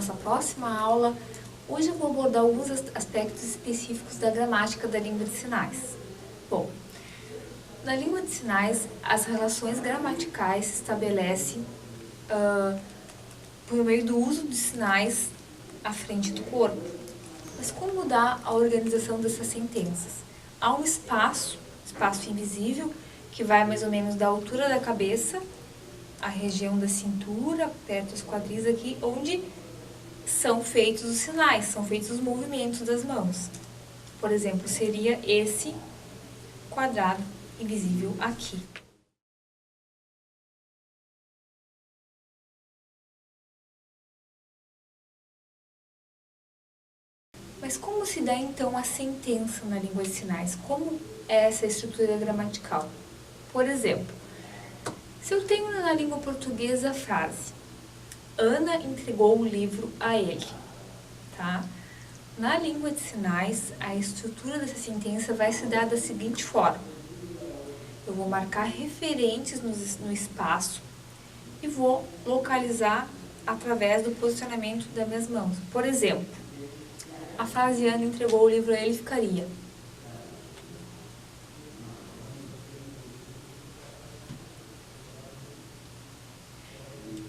nossa próxima aula. Hoje eu vou abordar alguns aspectos específicos da gramática da língua de sinais. Bom, na língua de sinais, as relações gramaticais se estabelecem por meio do uso de sinais à frente do corpo. Mas como mudar a organização dessas sentenças? Há um espaço invisível, que vai mais ou menos da altura da cabeça, a região da cintura, perto dos quadris aqui, onde são feitos os sinais, são feitos os movimentos das mãos. Por exemplo, seria esse quadrado invisível aqui. Mas como se dá então a sentença na língua de sinais? Como é essa estrutura gramatical? Por exemplo, se eu tenho na língua portuguesa a frase Ana entregou o livro a ele, tá? Na língua de sinais, a estrutura dessa sentença vai se dar da seguinte forma. Eu vou marcar referentes no espaço e vou localizar através do posicionamento das minhas mãos. Por exemplo, a frase Ana entregou o livro a ele ficaria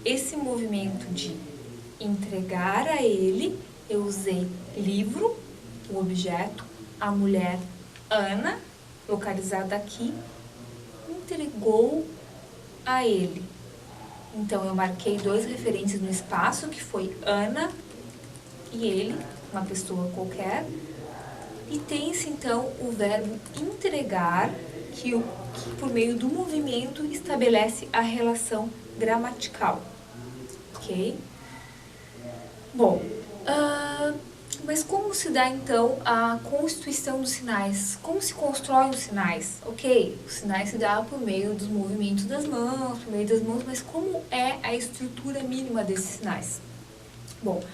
esse movimento de entregar a ele, eu usei livro, o objeto, a mulher Ana, localizada aqui, entregou a ele. Então, eu marquei dois referentes no espaço, que foi Ana e ele, uma pessoa qualquer, e tem-se então o verbo entregar, que por meio do movimento estabelece a relação gramatical. Ok? Bom, mas como se dá então a constituição dos sinais? Como se constroem os sinais? Ok, os sinais se dão por meio dos movimentos das mãos, mas como é a estrutura mínima desses sinais? Bom,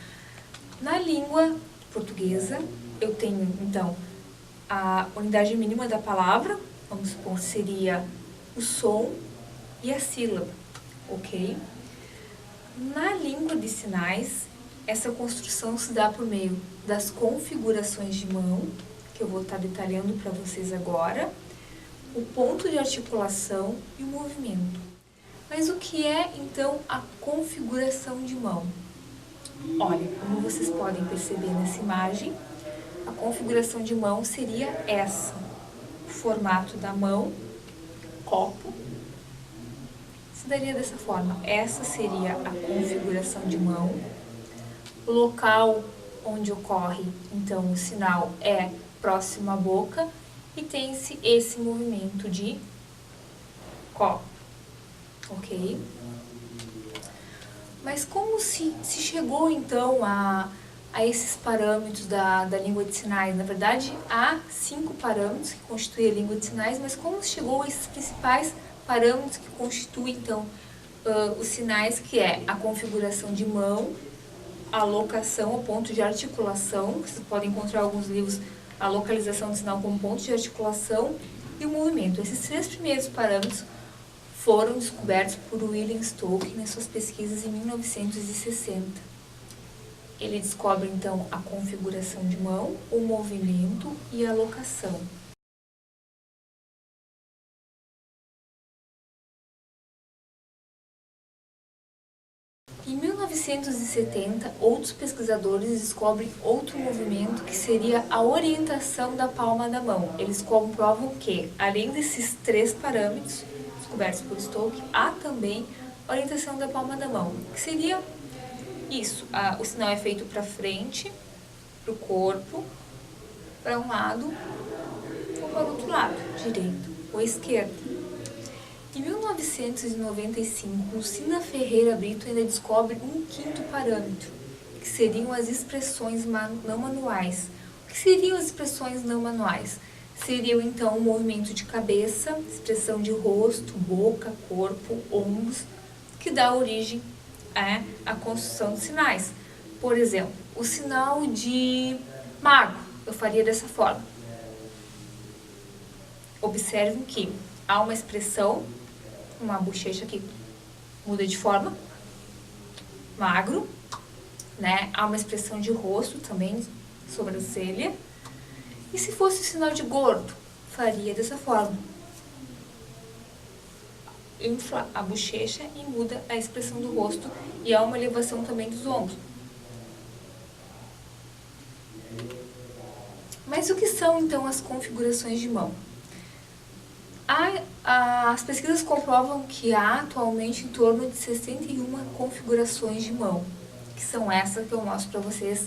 na língua portuguesa, eu tenho então a unidade mínima da palavra, vamos supor, seria o som e a sílaba, ok? Na língua de sinais, essa construção se dá por meio das configurações de mão, que eu vou estar detalhando para vocês agora, o ponto de articulação e o movimento. Mas o que é, então, a configuração de mão? Olha, como vocês podem perceber nessa imagem, a configuração de mão seria essa. O formato da mão, copo, se daria dessa forma. Essa seria a configuração de mão. O local onde ocorre, então, o sinal é próximo à boca e tem-se esse movimento de copo, ok? Mas como se chegou, então, a esses parâmetros da língua de sinais? Na verdade, há 5 parâmetros que constituem a língua de sinais, mas como se chegou a esses principais parâmetros que constituem, então, os sinais, que é a configuração de mão, a locação, o ponto de articulação, vocês podem encontrar em alguns livros a localização do sinal como ponto de articulação, e o movimento. Esses 3 primeiros parâmetros foram descobertos por William Stokes nas suas pesquisas em 1960. Ele descobre, então, a configuração de mão, o movimento e a locação. Em 1970, outros pesquisadores descobrem outro movimento que seria a orientação da palma da mão. Eles comprovam que, além desses 3 parâmetros descobertos por Stokes, há também a orientação da palma da mão, que seria isso, o sinal é feito para frente, para o corpo, para um lado ou para o outro lado, direito ou esquerdo. Em 1995, Lucina Ferreira Brito ainda descobre um 5º parâmetro, que seriam as expressões não manuais. O que seriam as expressões não manuais? Seriam, então, o movimento de cabeça, expressão de rosto, boca, corpo, ombros, que dá origem à construção de sinais. Por exemplo, o sinal de mago, eu faria dessa forma. Observem que há uma expressão, uma bochecha que muda de forma, magro, né? Há uma expressão de rosto também, sobrancelha. E se fosse o sinal de gordo, faria dessa forma. Infla a bochecha e muda a expressão do rosto e há uma elevação também dos ombros. Mas o que são então as configurações de mão? As pesquisas comprovam que há atualmente em torno de 61 configurações de mão, que são essas que eu mostro para vocês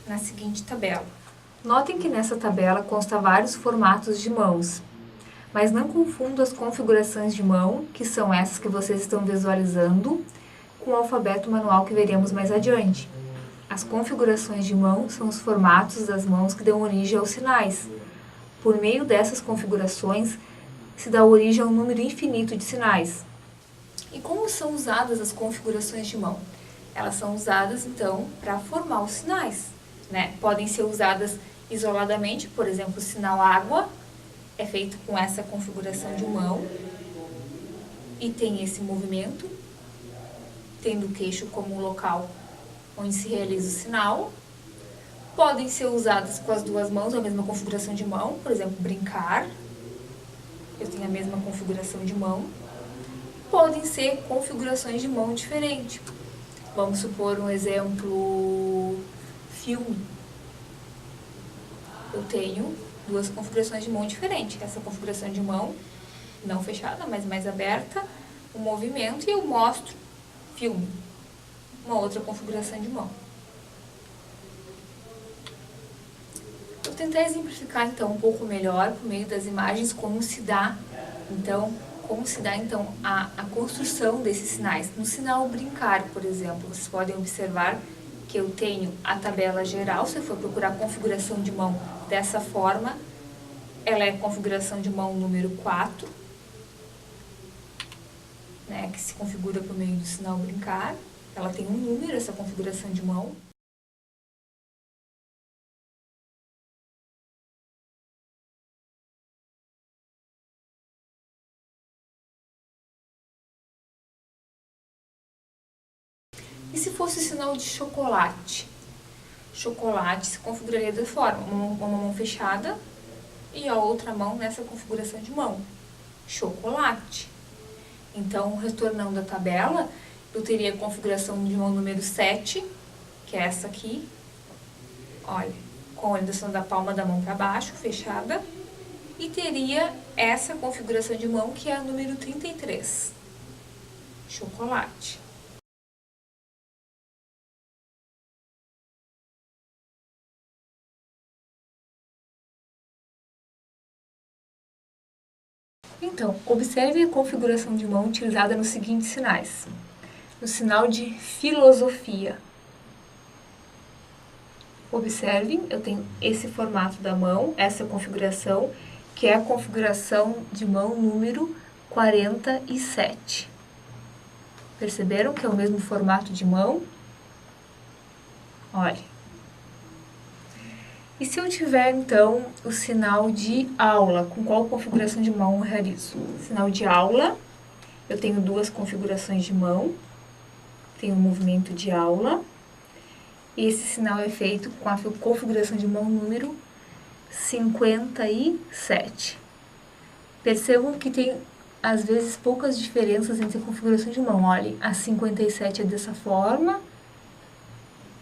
na seguinte tabela. Notem que nessa tabela consta vários formatos de mãos, mas não confunda as configurações de mão, que são essas que vocês estão visualizando, com o alfabeto manual que veremos mais adiante. As configurações de mão são os formatos das mãos que dão origem aos sinais. Por meio dessas configurações, se dá origem a um número infinito de sinais. E como são usadas as configurações de mão? Elas são usadas, então, para formar os sinais, né? Podem ser usadas isoladamente, por exemplo, o sinal água é feito com essa configuração de mão e tem esse movimento, tendo o queixo como local onde se realiza o sinal. Podem ser usadas com as duas mãos, a mesma configuração de mão, por exemplo, brincar. Eu tenho a mesma configuração de mão. Podem ser configurações de mão diferentes. Vamos supor um exemplo, filme. Eu tenho duas configurações de mão diferentes. Essa configuração de mão, não fechada, mas mais aberta, o movimento, e eu mostro filme. Uma outra configuração de mão. Eu vou tentar exemplificar, então, um pouco melhor, por meio das imagens, como se dá, então, a construção desses sinais. No sinal brincar, por exemplo, vocês podem observar que eu tenho a tabela geral. Se eu for procurar a configuração de mão dessa forma, ela é a configuração de mão número 4, né, que se configura por meio do sinal brincar. Ela tem um número, essa configuração de mão. E se fosse o sinal de chocolate? Chocolate se configuraria da forma, uma mão fechada e a outra mão nessa configuração de mão. Chocolate. Então, retornando à tabela, eu teria a configuração de mão número 7, que é essa aqui. Olha, com a orientação da palma da mão para baixo, fechada. E teria essa configuração de mão, que é a número 33. Chocolate. Então, observe a configuração de mão utilizada nos seguintes sinais. No sinal de filosofia. Observem, eu tenho esse formato da mão, essa configuração, que é a configuração de mão número 47. Perceberam que é o mesmo formato de mão? Olha. E se eu tiver, então, o sinal de aula, com qual configuração de mão eu realizo? Sinal de aula, eu tenho duas configurações de mão, tenho o movimento de aula, e esse sinal é feito com a configuração de mão número 57. Percebam que tem, às vezes, poucas diferenças entre a configuração de mão. Olhem, a 57 é dessa forma,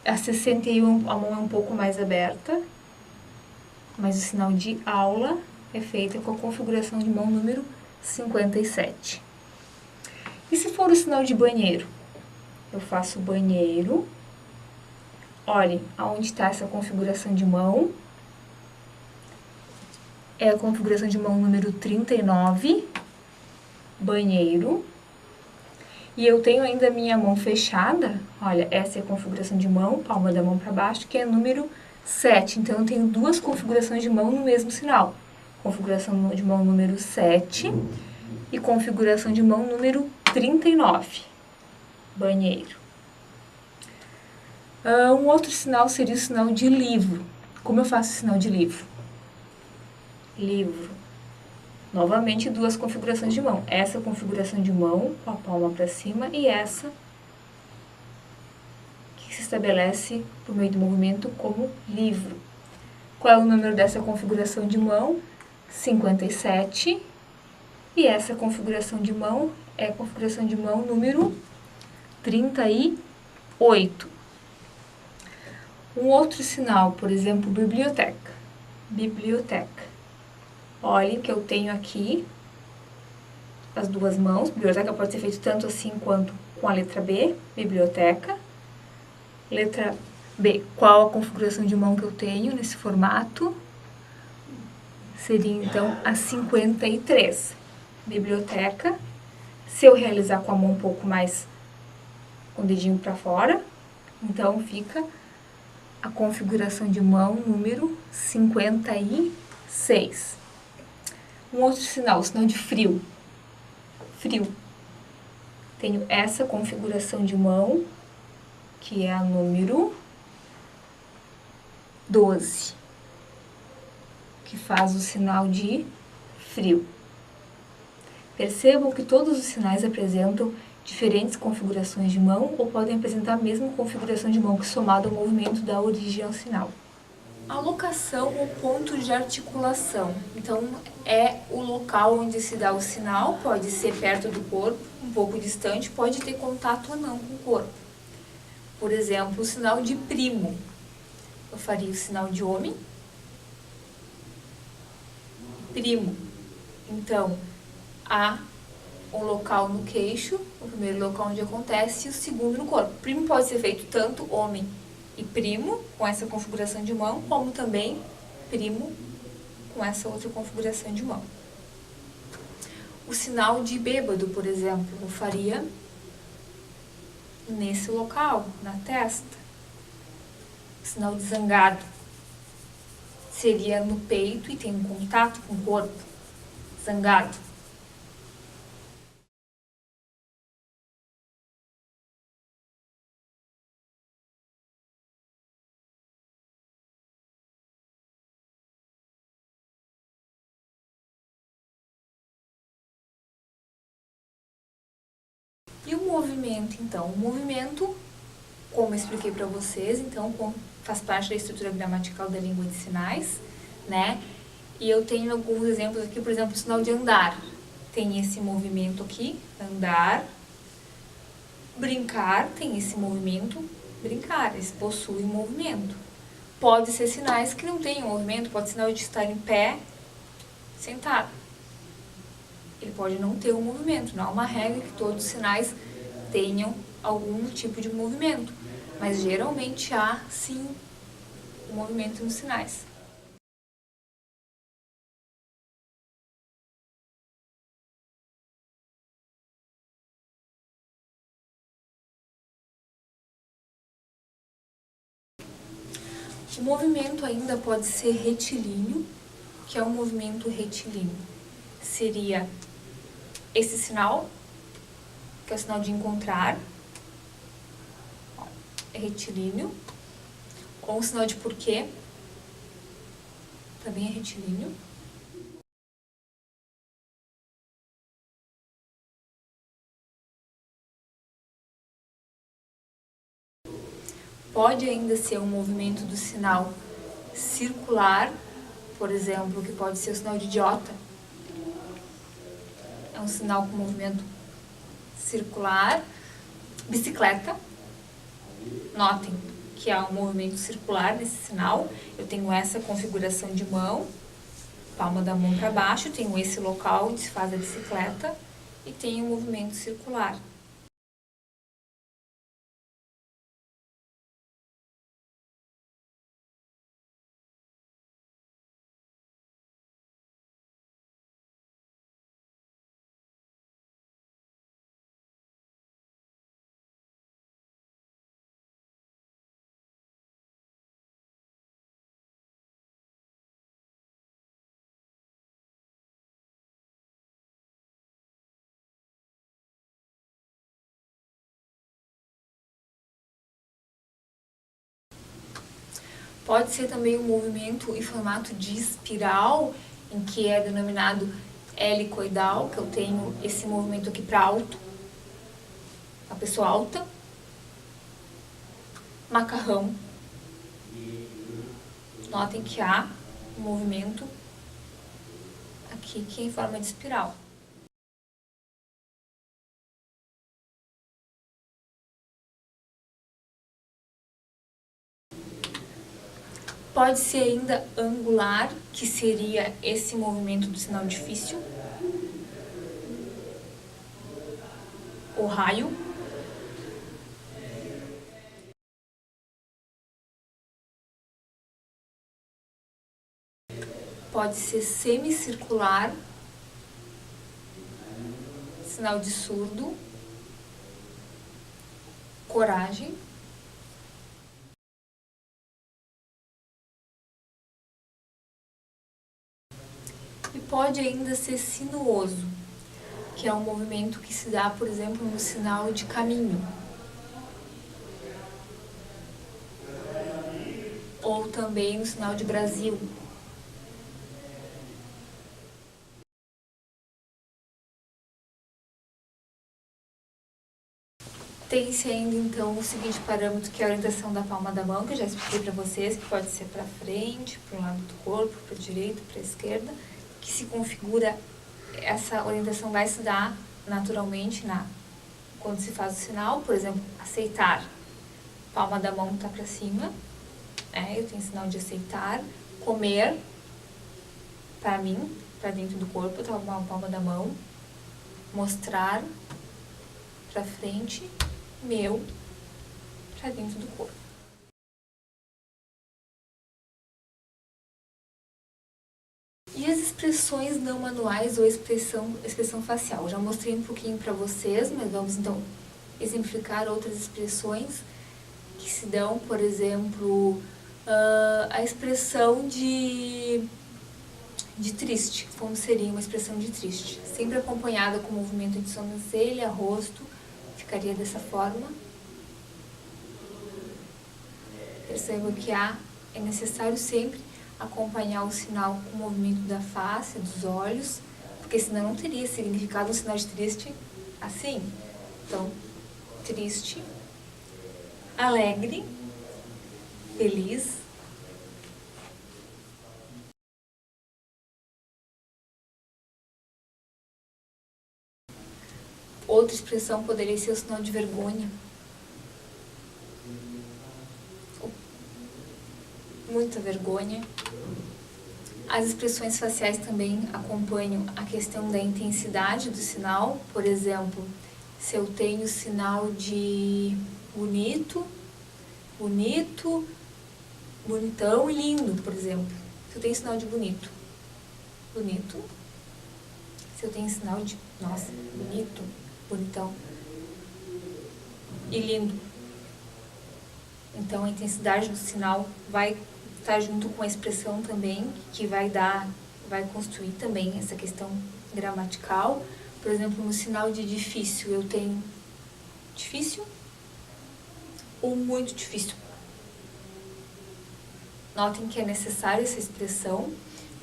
a 61 a mão é um pouco mais aberta, mas o sinal de aula é feito com a configuração de mão número 57. E se for o sinal de banheiro? Eu faço banheiro. Olhem, aonde está essa configuração de mão? É a configuração de mão número 39, banheiro. E eu tenho ainda a minha mão fechada. Olha, essa é a configuração de mão, palma da mão para baixo, que é número 7. Então, eu tenho duas configurações de mão no mesmo sinal. Configuração de mão número 7 e configuração de mão número 39. Banheiro. Um outro sinal seria o sinal de livro. Como eu faço o sinal de livro? Livro. Novamente, duas configurações de mão. Essa configuração de mão, com a palma para cima, e essa, que se estabelece por meio do movimento como livro. Qual é o número dessa configuração de mão? 57. E essa configuração de mão é a configuração de mão número 38. Um outro sinal, por exemplo, biblioteca. Biblioteca. Olhem que eu tenho aqui as duas mãos. Biblioteca pode ser feito tanto assim quanto com a letra B, biblioteca. Letra B, qual a configuração de mão que eu tenho nesse formato? Seria então a 53. Biblioteca. Se eu realizar com a mão um pouco mais com o dedinho para fora, então fica a configuração de mão número 56. Um outro sinal, o sinal de frio. Frio. Tenho essa configuração de mão, que é a número 12, que faz o sinal de frio. Percebam que todos os sinais apresentam diferentes configurações de mão ou podem apresentar a mesma configuração de mão que somada ao movimento dá origem ao sinal. A locação ou ponto de articulação. Então, é o local onde se dá o sinal, pode ser perto do corpo, um pouco distante, pode ter contato ou não com o corpo. Por exemplo, o sinal de primo. Eu faria o sinal de homem. Primo. Então, há um local no queixo, o primeiro local onde acontece, e o segundo no corpo. Primo pode ser feito tanto homem e primo, com essa configuração de mão, como também primo com essa outra configuração de mão. O sinal de bêbado, por exemplo, eu faria nesse local, na testa. O sinal de zangado seria no peito e tem um contato com o corpo. Zangado. E o movimento, então? O movimento, como eu expliquei para vocês, então faz parte da estrutura gramatical da língua de sinais, né? E eu tenho alguns exemplos aqui, por exemplo, o sinal de andar. Tem esse movimento aqui, andar. Brincar tem esse movimento, brincar, esse possui movimento. Pode ser sinais que não tenham movimento, pode ser sinal de estar em pé, sentado. Ele pode não ter um movimento, não é uma regra que todos os sinais tenham algum tipo de movimento, mas geralmente há sim um movimento nos sinais. O movimento ainda pode ser retilíneo, que é um movimento retilíneo. Seria esse sinal, que é o sinal de encontrar, é retilíneo, ou o sinal de porquê, também é retilíneo. Pode ainda ser um movimento do sinal circular, por exemplo, que pode ser o sinal de idiota. É um sinal com movimento circular. Bicicleta. Notem que há um movimento circular nesse sinal. Eu tenho essa configuração de mão, palma da mão para baixo, tenho esse local onde se faz a bicicleta e tenho um movimento circular. Pode ser também um movimento em formato de espiral, em que é denominado helicoidal, que eu tenho esse movimento aqui para alto, a pessoa alta. macarrão. Notem que há um movimento aqui que é em forma de espiral. Pode ser ainda angular, que seria esse movimento do sinal difícil. O raio. Pode ser semicircular, sinal de surdo, coragem. E pode ainda ser sinuoso, que é um movimento que se dá, por exemplo, no sinal de caminho. Ou também no sinal de Brasil. Tem-se ainda, então, o seguinte parâmetro, que é a orientação da palma da mão, que eu já expliquei para vocês, que pode ser para frente, para um lado do corpo, para a direita, para a esquerda, que se configura, essa orientação vai se dar naturalmente quando se faz o sinal, por exemplo, aceitar, palma da mão está para cima, eu tenho sinal de aceitar, comer, para mim, para dentro do corpo, tá uma palma da mão, mostrar, para frente, meu, para dentro do corpo. E as expressões não manuais ou expressão facial? Eu já mostrei um pouquinho para vocês, mas vamos então exemplificar outras expressões que se dão, por exemplo, a expressão de triste, como seria uma expressão de triste, sempre acompanhada com movimento de sobrancelha, rosto, ficaria dessa forma. Perceba que é necessário sempre acompanhar o sinal com o movimento da face, dos olhos, porque senão não teria significado um sinal de triste assim. Então, triste, alegre, feliz. Outra expressão poderia ser o sinal de vergonha. Muita vergonha. As expressões faciais também acompanham a questão da intensidade do sinal. Por exemplo, se eu tenho sinal de bonito, bonitão e lindo, por exemplo. Se eu tenho sinal de bonito. Se eu tenho sinal de, nossa, bonito, bonitão e lindo. Então, a intensidade do sinal vai estar junto com a expressão também, que vai construir também essa questão gramatical. Por exemplo, no sinal de difícil, eu tenho difícil ou muito difícil. Notem que é necessária essa expressão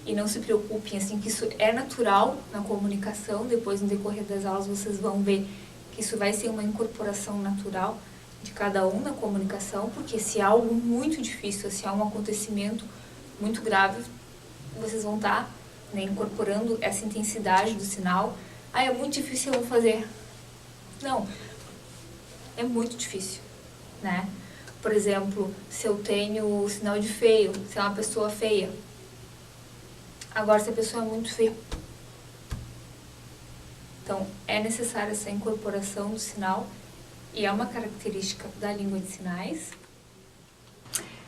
e não se preocupem, assim, que isso é natural na comunicação. Depois, no decorrer das aulas, vocês vão ver que isso vai ser uma incorporação natural de cada um na comunicação, porque se há algo muito difícil, se há um acontecimento muito grave, vocês vão estar incorporando essa intensidade do sinal. É muito difícil, eu vou fazer. Não, é muito difícil, né? Por exemplo, se eu tenho o sinal de feio, se é uma pessoa feia. Agora, se a pessoa é muito feia. Então, é necessária essa incorporação do sinal e é uma característica da língua de sinais.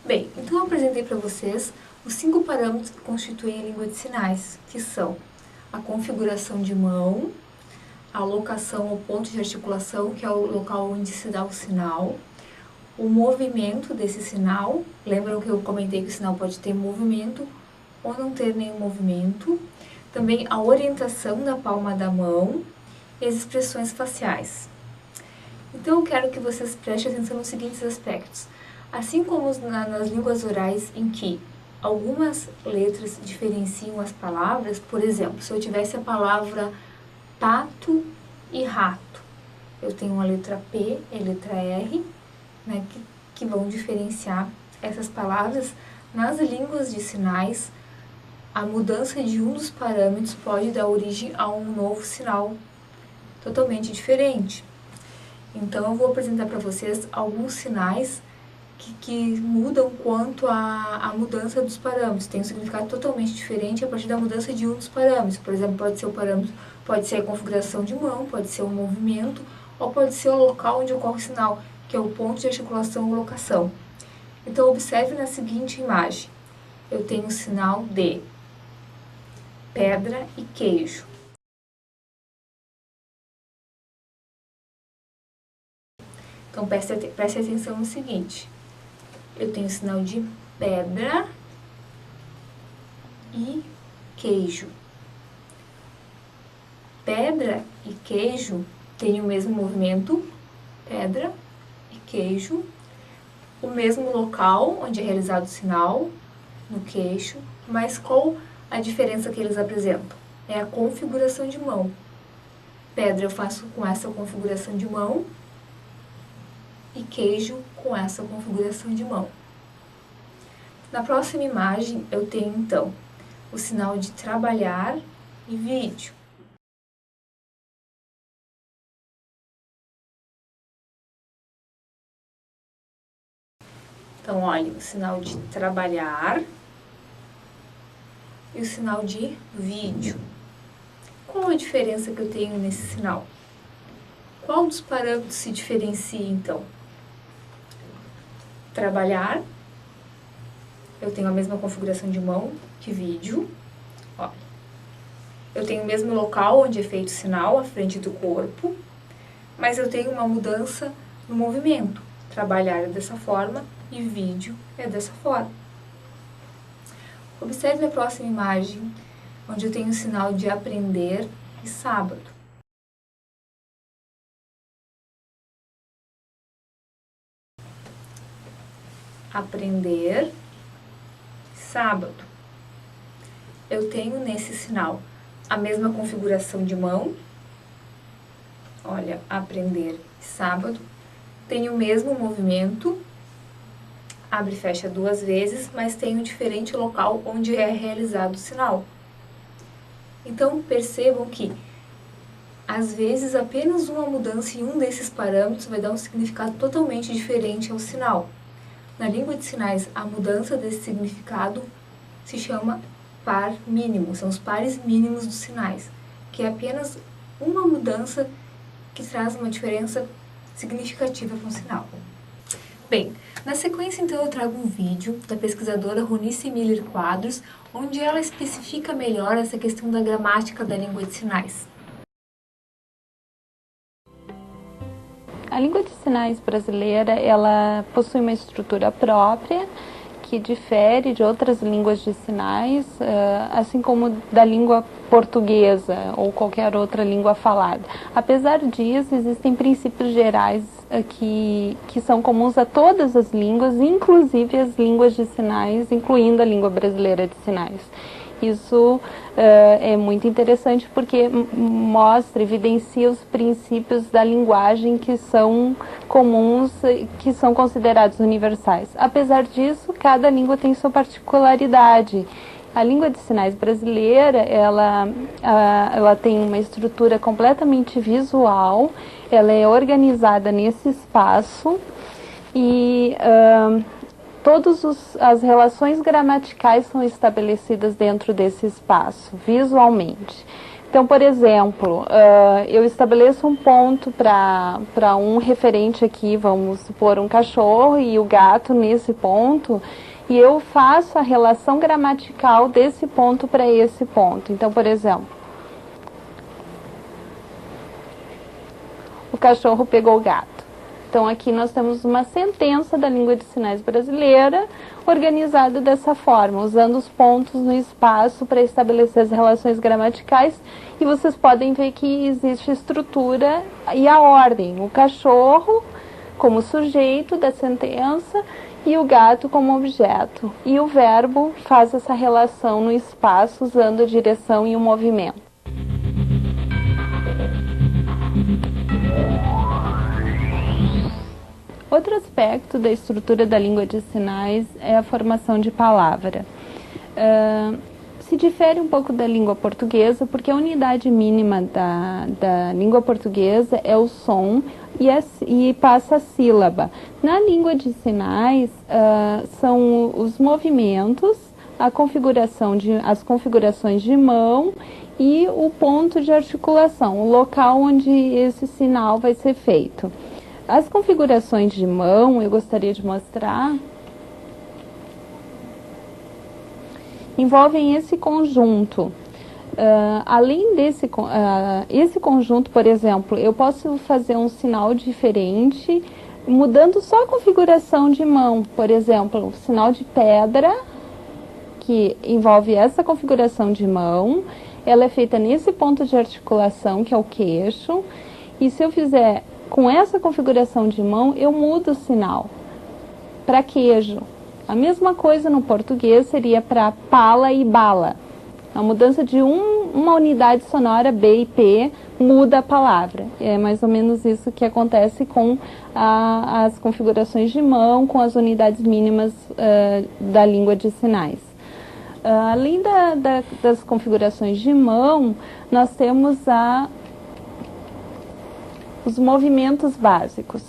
Bem, então eu apresentei para vocês os 5 parâmetros que constituem a língua de sinais, que são a configuração de mão, a locação ou ponto de articulação, que é o local onde se dá o sinal, o movimento desse sinal. Lembram que eu comentei que o sinal pode ter movimento ou não ter nenhum movimento. Também a orientação da palma da mão e as expressões faciais. Então eu quero que vocês prestem atenção nos seguintes aspectos. Assim como nas línguas orais, em que algumas letras diferenciam as palavras, por exemplo, se eu tivesse a palavra pato e rato, eu tenho a letra P e a letra R, né, que vão diferenciar essas palavras. Nas línguas de sinais, a mudança de um dos parâmetros pode dar origem a um novo sinal totalmente diferente. Então, eu vou apresentar para vocês alguns sinais que mudam quanto à mudança dos parâmetros. Tem um significado totalmente diferente a partir da mudança de um dos parâmetros. Por exemplo, pode ser o parâmetro, pode ser a configuração de mão, pode ser o movimento, ou pode ser o local onde ocorre o sinal, que é o ponto de articulação ou locação. Então, observe na seguinte imagem. Eu tenho o sinal de pedra e queijo. Então, preste atenção no seguinte. Eu tenho o sinal de pedra e queijo. Pedra e queijo têm o mesmo movimento, pedra e queijo, o mesmo local onde é realizado o sinal, no queixo, mas qual a diferença que eles apresentam? É a configuração de mão. Pedra eu faço com essa configuração de mão e queijo com essa configuração de mão. Na próxima imagem eu tenho então o sinal de trabalhar e vídeo. Então, olha, o sinal de trabalhar e o sinal de vídeo. Qual a diferença que eu tenho nesse sinal? Qual dos parâmetros se diferencia, então? Trabalhar, eu tenho a mesma configuração de mão que vídeo. Olha, eu tenho o mesmo local onde é feito o sinal, à frente do corpo, mas eu tenho uma mudança no movimento. Trabalhar é dessa forma e vídeo é dessa forma. Observe a próxima imagem, onde eu tenho o sinal de aprender e sábado. Aprender, sábado. Eu tenho nesse sinal a mesma configuração de mão. Olha, aprender, sábado. Tenho o mesmo movimento, abre e fecha 2 vezes, mas tem um diferente local onde é realizado o sinal. Então, percebam que, às vezes, apenas uma mudança em um desses parâmetros vai dar um significado totalmente diferente ao sinal. Na língua de sinais, a mudança desse significado se chama par mínimo, são os pares mínimos dos sinais, que é apenas uma mudança que traz uma diferença significativa para um sinal. Bem, na sequência então eu trago um vídeo da pesquisadora Ronice Miller Quadros, onde ela especifica melhor essa questão da gramática da língua de sinais. A língua de sinais brasileira, ela possui uma estrutura própria, que difere de outras línguas de sinais, assim como da língua portuguesa ou qualquer outra língua falada. Apesar disso, existem princípios gerais que são comuns a todas as línguas, inclusive as línguas de sinais, incluindo a língua brasileira de sinais. Isso é muito interessante porque mostra, evidencia os princípios da linguagem que são comuns, que são considerados universais. Apesar disso, cada língua tem sua particularidade. A língua de sinais brasileira, ela tem uma estrutura completamente visual, ela é organizada nesse espaço e todas as relações gramaticais são estabelecidas dentro desse espaço, visualmente. Então, por exemplo, eu estabeleço um ponto para um referente aqui, vamos supor um cachorro e o gato nesse ponto, e eu faço a relação gramatical desse ponto para esse ponto. Então, por exemplo, o cachorro pegou o gato. Então, aqui nós temos uma sentença da língua de sinais brasileira organizada dessa forma, usando os pontos no espaço para estabelecer as relações gramaticais. E vocês podem ver que existe a estrutura e a ordem. O cachorro como sujeito da sentença e o gato como objeto. E o verbo faz essa relação no espaço usando a direção e o movimento. Outro aspecto aspecto da estrutura da língua de sinais é a formação de palavra. Se difere um pouco da língua portuguesa, porque a unidade mínima da língua portuguesa é o som e passa a sílaba. Na língua de sinais, são os movimentos, as configurações de mão e o ponto de articulação, o local onde esse sinal vai ser feito. As configurações de mão, eu gostaria de mostrar, envolvem esse conjunto. Além desse esse conjunto, por exemplo, eu posso fazer um sinal diferente, mudando só a configuração de mão. Por exemplo, o sinal de pedra, que envolve essa configuração de mão, ela é feita nesse ponto de articulação, que é o queixo, e se eu fizer com essa configuração de mão, eu mudo o sinal para queijo. A mesma coisa no português seria para pala e bala. A mudança de uma unidade sonora, B e P, muda a palavra. É mais ou menos isso que acontece com as configurações de mão, com as unidades mínimas da língua de sinais. Além das configurações de mão, nós temos os movimentos básicos.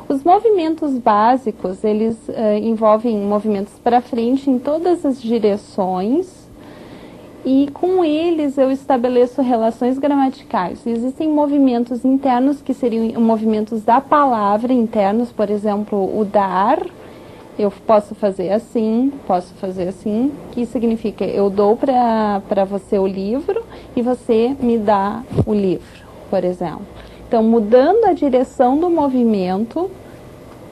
Os movimentos básicos, eles envolvem movimentos para frente em todas as direções e com eles eu estabeleço relações gramaticais. Existem movimentos internos que seriam movimentos da palavra internos, por exemplo, o dar. Eu posso fazer assim, que significa eu dou para você o livro e você me dá o livro, por exemplo. Então, mudando a direção do movimento,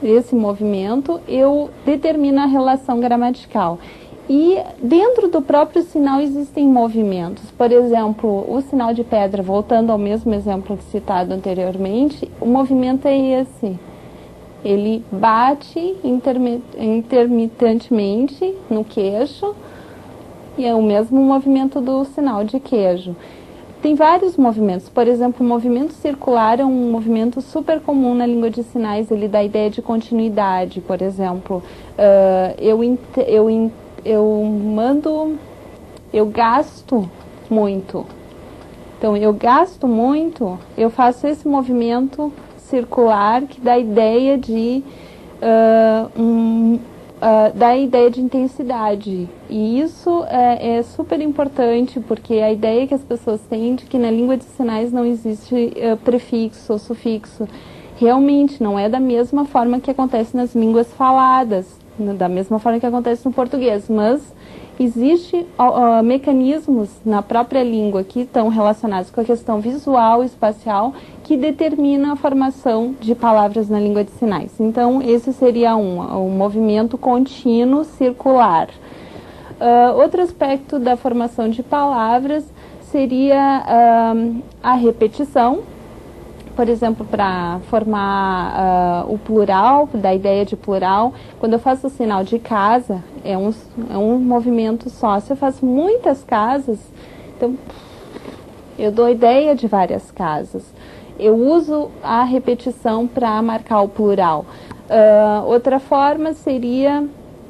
esse movimento, eu determino a relação gramatical. E dentro do próprio sinal existem movimentos. Por exemplo, o sinal de pedra, voltando ao mesmo exemplo citado anteriormente, o movimento é esse. Ele bate intermitentemente no queixo e é o mesmo movimento do sinal de queijo. Tem vários movimentos, por exemplo, o movimento circular é um movimento super comum na língua de sinais, ele dá a ideia de continuidade, por exemplo, eu gasto muito. Então, eu gasto muito, eu faço esse movimento circular que dá a ideia de intensidade. E isso é super importante, porque a ideia que as pessoas têm de que na língua de sinais não existe prefixo ou sufixo. Realmente, não é da mesma forma que acontece nas línguas faladas, da mesma forma que acontece no português, mas existem mecanismos na própria língua que estão relacionados com a questão visual e espacial que determina a formação de palavras na língua de sinais. Então, esse seria um movimento contínuo circular. Outro aspecto da formação de palavras seria a repetição. Por exemplo, para formar o plural, da ideia de plural, quando eu faço o sinal de casa, é um movimento só. Se eu faço muitas casas, então eu dou a ideia de várias casas. Eu uso a repetição para marcar o plural. Outra forma seria,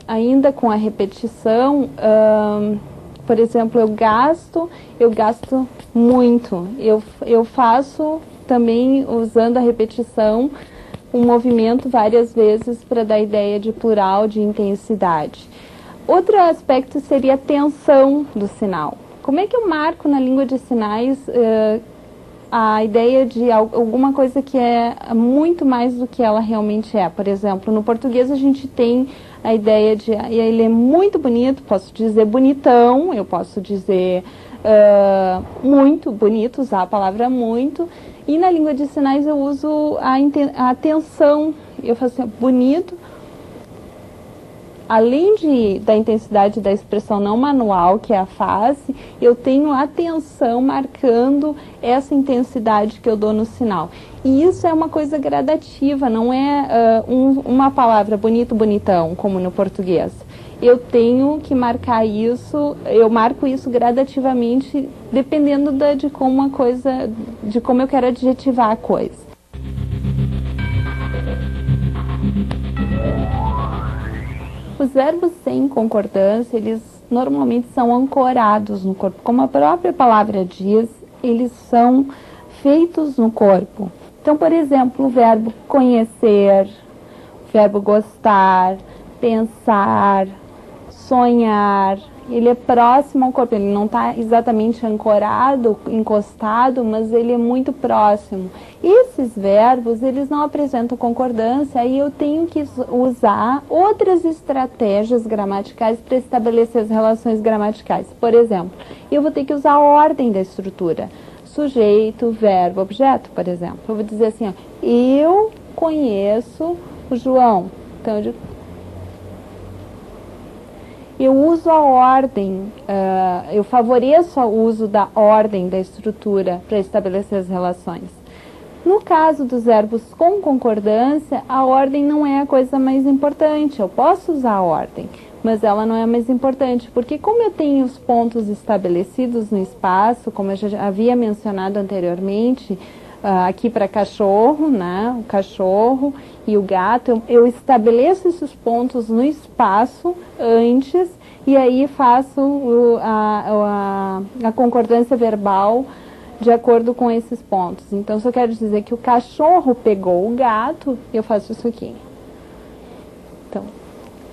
ainda com a repetição, por exemplo, eu gasto muito. Eu faço também, usando a repetição, um movimento várias vezes para dar ideia de plural, de intensidade. Outro aspecto seria a tensão do sinal. Como é que eu marco na língua de sinais a ideia de alguma coisa que é muito mais do que ela realmente é? Por exemplo, no português a gente tem a ideia de ele é muito bonito, posso dizer bonitão, eu posso dizer muito bonito, usar a palavra muito. E na língua de sinais eu uso a tensão, eu faço assim, bonito. Além da intensidade da expressão não manual, que é a face, eu tenho a tensão marcando essa intensidade que eu dou no sinal. E isso é uma coisa gradativa, não é uma palavra bonito, bonitão, como no português. Eu tenho que marcar isso, eu marco isso gradativamente, dependendo de como eu quero adjetivar a coisa. Os verbos sem concordância, eles normalmente são ancorados no corpo. Como a própria palavra diz, eles são feitos no corpo. Então, por exemplo, o verbo conhecer, o verbo gostar, pensar, sonhar, ele é próximo ao corpo, ele não está exatamente ancorado, encostado, mas ele é muito próximo. Esses verbos, eles não apresentam concordância, aí eu tenho que usar outras estratégias gramaticais para estabelecer as relações gramaticais. Por exemplo, eu vou ter que usar a ordem da estrutura. Sujeito, verbo, objeto, por exemplo. Eu vou dizer assim, ó, eu conheço o João. Então, eu uso a ordem, eu favoreço o uso da ordem da estrutura para estabelecer as relações. No caso dos verbos com concordância, a ordem não é a coisa mais importante. Eu posso usar a ordem, mas ela não é mais importante, porque como eu tenho os pontos estabelecidos no espaço, como eu já havia mencionado anteriormente, aqui para cachorro, né, o cachorro e o gato, eu estabeleço esses pontos no espaço antes e aí faço a concordância verbal de acordo com esses pontos. Então, se eu quero dizer que o cachorro pegou o gato, eu faço isso aqui. Então,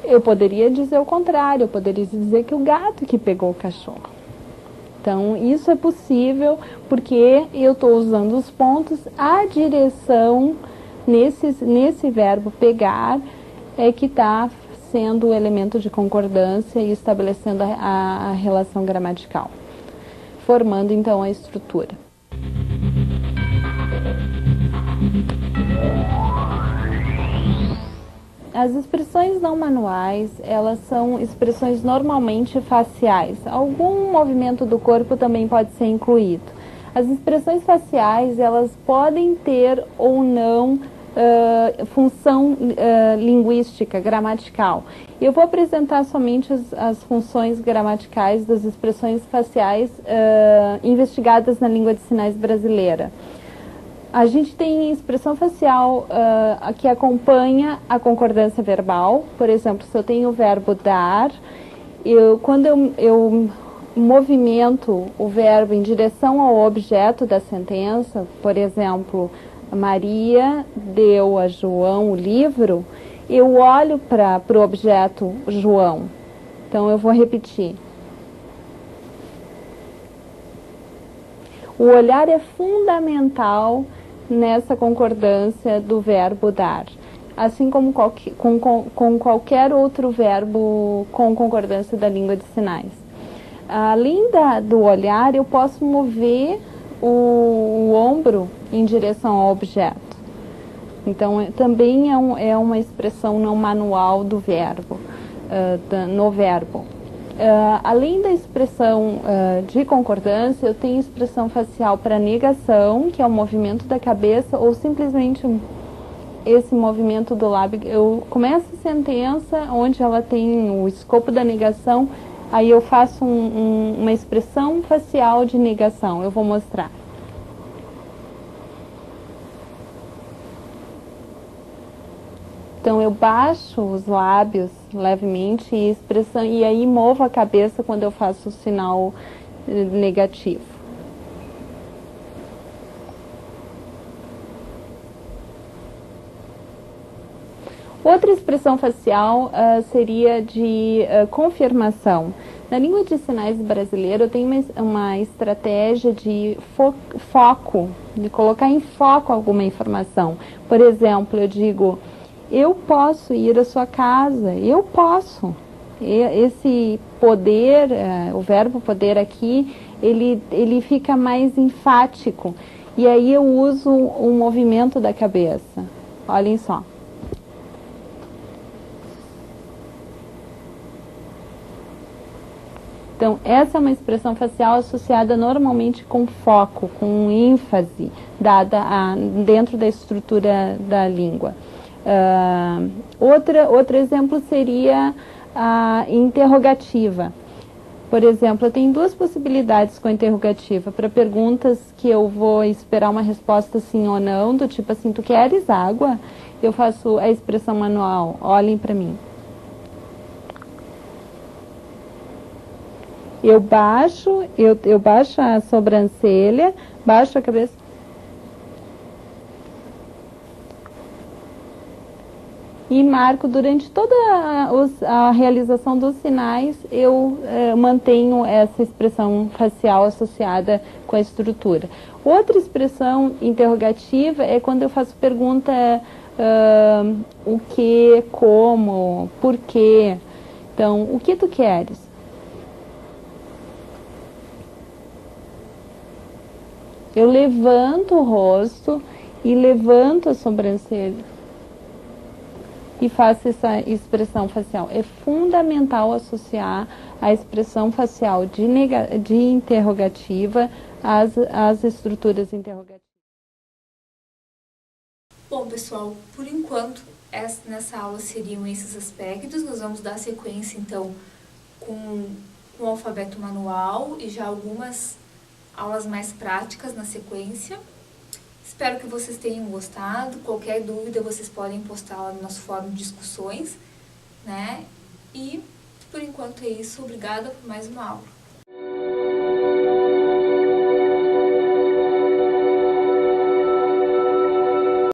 eu poderia dizer o contrário, eu poderia dizer que o gato que pegou o cachorro. Então, isso é possível porque eu estou usando os pontos, a direção nesse verbo pegar é que está sendo o elemento de concordância e estabelecendo a relação gramatical, formando então a estrutura. As expressões não manuais, elas são expressões normalmente faciais. Algum movimento do corpo também pode ser incluído. As expressões faciais, elas podem ter ou não função linguística, gramatical. Eu vou apresentar somente as funções gramaticais das expressões faciais investigadas na língua de sinais brasileira. A gente tem expressão facial que acompanha a concordância verbal. Por exemplo, se eu tenho o verbo dar, quando eu movimento o verbo em direção ao objeto da sentença, por exemplo, Maria deu a João o livro, eu olho para o objeto João. Então, eu vou repetir. O olhar é fundamental nessa concordância do verbo dar, assim como com qualquer outro verbo com concordância da língua de sinais. Além do olhar, eu posso mover o ombro em direção ao objeto. Então, também é uma expressão não manual do verbo, no verbo. Além da expressão de concordância, eu tenho expressão facial para negação, que é o movimento da cabeça, ou simplesmente esse movimento do lábio. Eu começo a sentença onde ela tem o escopo da negação, aí eu faço uma expressão facial de negação. Eu vou mostrar. Então, eu baixo os lábios levemente e aí movo a cabeça quando eu faço o sinal negativo. Outra expressão facial seria de confirmação. Na língua de sinais brasileira, eu tenho uma estratégia de foco, de colocar em foco alguma informação. Por exemplo, eu digo: eu posso ir à sua casa, eu posso. Esse poder, o verbo poder aqui, ele fica mais enfático. E aí eu uso o movimento da cabeça. Olhem só. Então, essa é uma expressão facial associada normalmente com foco, com ênfase dada dentro da estrutura da língua. Outro exemplo seria a interrogativa. Por exemplo, eu tenho duas possibilidades com a interrogativa. Para perguntas que eu vou esperar uma resposta sim ou não, do tipo assim, tu queres água? Eu faço a expressão manual, olhem para mim. eu baixo a sobrancelha, baixo a cabeça. E marco durante toda a realização dos sinais, eu mantenho essa expressão facial associada com a estrutura. Outra expressão interrogativa é quando eu faço pergunta o que, como, por quê. Então, o que tu queres? Eu levanto o rosto e levanto a sobrancelha. E faço essa expressão facial. É fundamental associar a expressão facial de interrogativa às estruturas interrogativas. Bom, pessoal, por enquanto, nessa aula seriam esses aspectos. Nós vamos dar sequência, então, com o alfabeto manual e já algumas aulas mais práticas na sequência. Espero que vocês tenham gostado. Qualquer dúvida vocês podem postar lá no nosso fórum de discussões, né? E por enquanto é isso. Obrigada por mais uma aula.